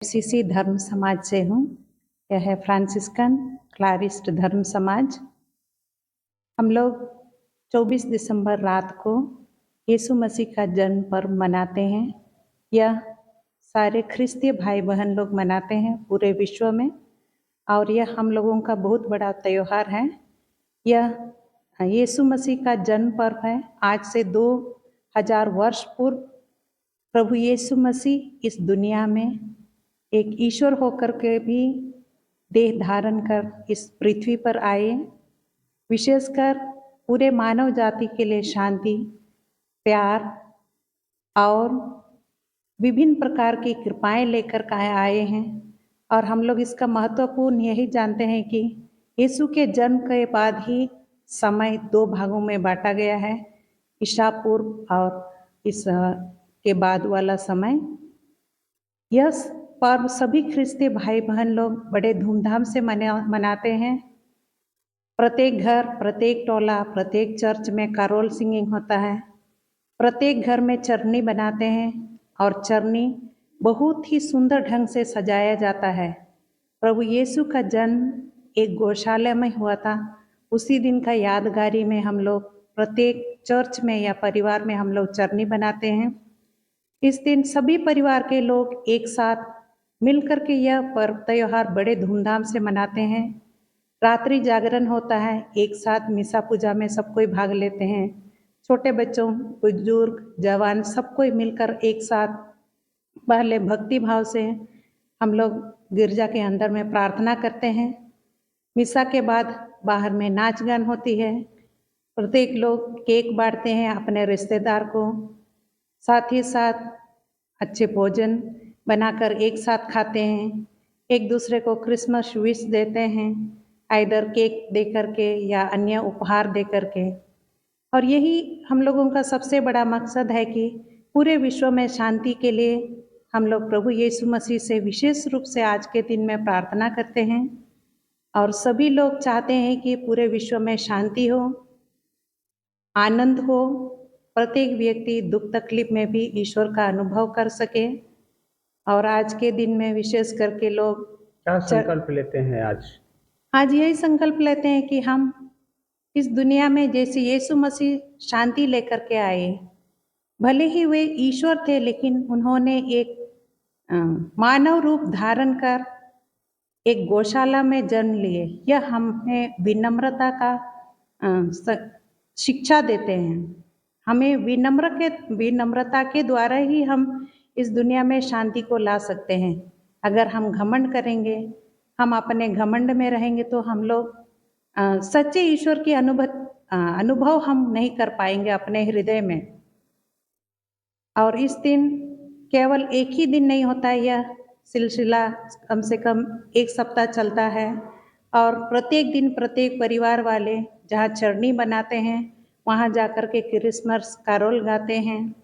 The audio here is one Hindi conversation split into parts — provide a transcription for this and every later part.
FCC धर्म समाज से हूँ। यह है फ्रांसिस्कन क्लारिस्ट धर्म समाज। हम लोग 24 दिसंबर रात को यीशु मसीह का जन्म पर्व मनाते हैं। यह सारे ख्रिस्तीय भाई बहन लोग मनाते हैं पूरे विश्व में, और यह हम लोगों का बहुत बड़ा त्यौहार है। यह यीशु मसीह का जन्म पर्व है। आज से 2000 वर्ष पूर्व प्रभु यीशु मसीह इस दुनिया में एक ईश्वर होकर के भी देह धारण कर इस पृथ्वी पर आए। विशेषकर पूरे मानव जाति के लिए शांति, प्यार और विभिन्न प्रकार की कृपाएं लेकर के आए हैं। और हम लोग इसका महत्वपूर्ण यही जानते हैं कि यीशु के जन्म के बाद ही समय 2 भागों में बांटा गया है, ईसा पूर्व और इस के बाद वाला समय। यह पर्व सभी ख्रिस्तीय भाई बहन लोग बड़े धूमधाम से मनाते हैं। प्रत्येक घर, प्रत्येक टोला, प्रत्येक चर्च में कैरोल सिंगिंग होता है। प्रत्येक घर में चरनी बनाते हैं और चरनी बहुत ही सुंदर ढंग से सजाया जाता है। प्रभु यीशु का जन्म एक गौशाला में हुआ था। उसी दिन का यादगारी में हम लोग प्रत्येक चर्च में या परिवार में हम लोग चरनी बनाते हैं। इस दिन सभी परिवार के लोग एक साथ मिलकर के यह पर्व त्यौहार बड़े धूमधाम से मनाते हैं। रात्रि जागरण होता है, एक साथ मिसा पूजा में सब कोई भाग लेते हैं। छोटे बच्चों, बुजुर्ग, जवान सब कोई मिलकर एक साथ पहले भक्ति भाव से हम लोग गिरजा के अंदर में प्रार्थना करते हैं। मिसा के बाद बाहर में नाच गान होती है। प्रत्येक लोग केक बांटते हैं अपने रिश्तेदार को। साथ ही साथ अच्छे भोजन बनाकर एक साथ खाते हैं। एक दूसरे को क्रिसमस विश देते हैं, आइदर केक दे करके या अन्य उपहार दे करके। और यही हम लोगों का सबसे बड़ा मकसद है कि पूरे विश्व में शांति के लिए हम लोग प्रभु यीशु मसीह से विशेष रूप से आज के दिन में प्रार्थना करते हैं। और सभी लोग चाहते हैं कि पूरे विश्व में शांति हो, आनंद हो, प्रत्येक व्यक्ति दुख तकलीफ में भी ईश्वर का अनुभव कर सके। और आज के दिन में विशेष करके लोग क्या संकल्प लेते हैं आज यही संकल्प लेते हैं कि हम इस दुनिया में जैसे यीशु मसीह शांति लेकर के आए, भले ही वे ईश्वर थे लेकिन उन्होंने एक मानव रूप धारण कर एक गौशाला में जन्म लिए। यह हमें विनम्रता का शिक्षा देते हैं। हमें विनम्रता के द्वारा ही हम इस दुनिया में शांति को ला सकते हैं। अगर हम घमंड करेंगे, हम अपने घमंड में रहेंगे तो हम लोग सच्चे ईश्वर की अनुभव हम नहीं कर पाएंगे अपने हृदय में। और इस दिन केवल एक ही दिन नहीं होता है, यह सिलसिला कम से कम 1 सप्ताह चलता है। और प्रत्येक दिन प्रत्येक परिवार वाले जहाँ चरनी बनाते हैं वहाँ जाकर के क्रिसमस कैरोल गाते हैं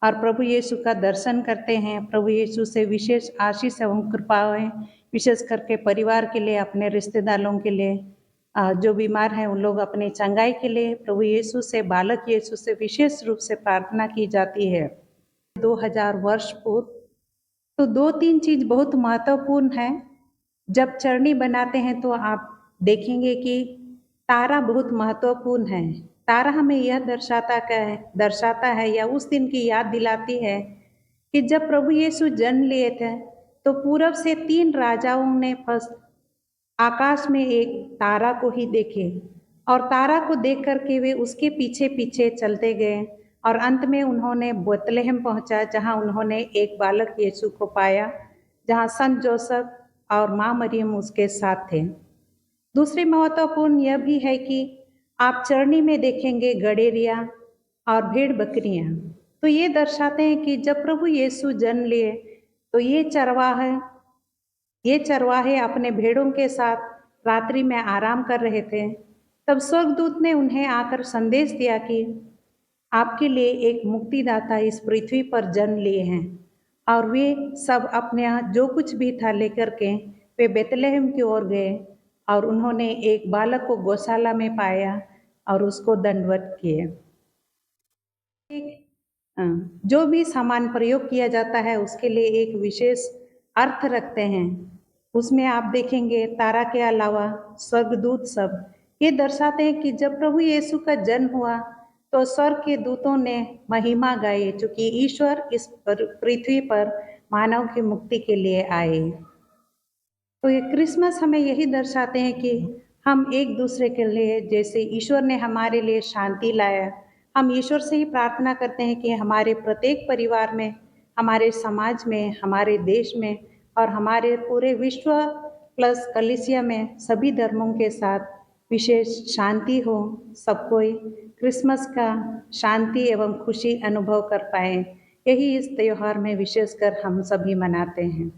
और प्रभु यीशु का दर्शन करते हैं। प्रभु यीशु से विशेष आशीष एवं कृपाएं विशेष करके परिवार के लिए, अपने रिश्तेदारों के लिए, जो बीमार हैं उन लोग अपनी चंगाई के लिए प्रभु यीशु से, बालक यीशु से विशेष रूप से प्रार्थना की जाती है। 2000 वर्ष पूर्व तो 2-3 चीज बहुत महत्वपूर्ण है। जब चरनी बनाते हैं तो आप देखेंगे कि तारा बहुत महत्वपूर्ण है। तारा हमें यह दर्शाता है या उस दिन की याद दिलाती है कि जब प्रभु यीशु जन्म लिए थे तो पूरब से 3 राजाओं ने आकाश में एक तारा को ही देखे और तारा को देख करके वे उसके पीछे पीछे चलते गए और अंत में उन्होंने बेथलेहम पहुंचा, जहां उन्होंने एक बालक यीशु को पाया, जहां संत जोसेफ और माँ मरियम उसके साथ थे। दूसरी महत्वपूर्ण यह भी है कि आप चरनी में देखेंगे गडेरिया और भेड़ बकरियां, तो ये दर्शाते हैं कि जब प्रभु यीशु जन्म लिए तो ये चरवाहे अपने भेड़ों के साथ रात्रि में आराम कर रहे थे। तब स्वर्गदूत ने उन्हें आकर संदेश दिया कि आपके लिए एक मुक्तिदाता इस पृथ्वी पर जन्म लिए हैं। और वे सब अपने यहाँ जो कुछ भी था लेकर के वे बेथलेहम की ओर गए और उन्होंने एक बालक को गौशाला में पाया और उसको दंडवत किए। जो भी सामान प्रयोग किया जाता है उसके लिए एक विशेष अर्थ रखते हैं। उसमें आप देखेंगे तारा के अलावा स्वर्गदूत सब ये दर्शाते हैं कि जब प्रभु यीशु का जन्म हुआ तो स्वर्ग के दूतों ने महिमा गाई, चूंकि ईश्वर इस पृथ्वी पर मानव की मुक्ति के लिए आए। तो ये क्रिसमस हमें यही दर्शाते हैं कि हम एक दूसरे के लिए, जैसे ईश्वर ने हमारे लिए शांति लाया, हम ईश्वर से ही प्रार्थना करते हैं कि हमारे प्रत्येक परिवार में, हमारे समाज में, हमारे देश में और हमारे पूरे विश्व प्लस कलीसिया में सभी धर्मों के साथ विशेष शांति हो। सब कोई क्रिसमस का शांति एवं खुशी अनुभव कर पाए, यही इस त्योहार में विशेषकर हम सभी मनाते हैं।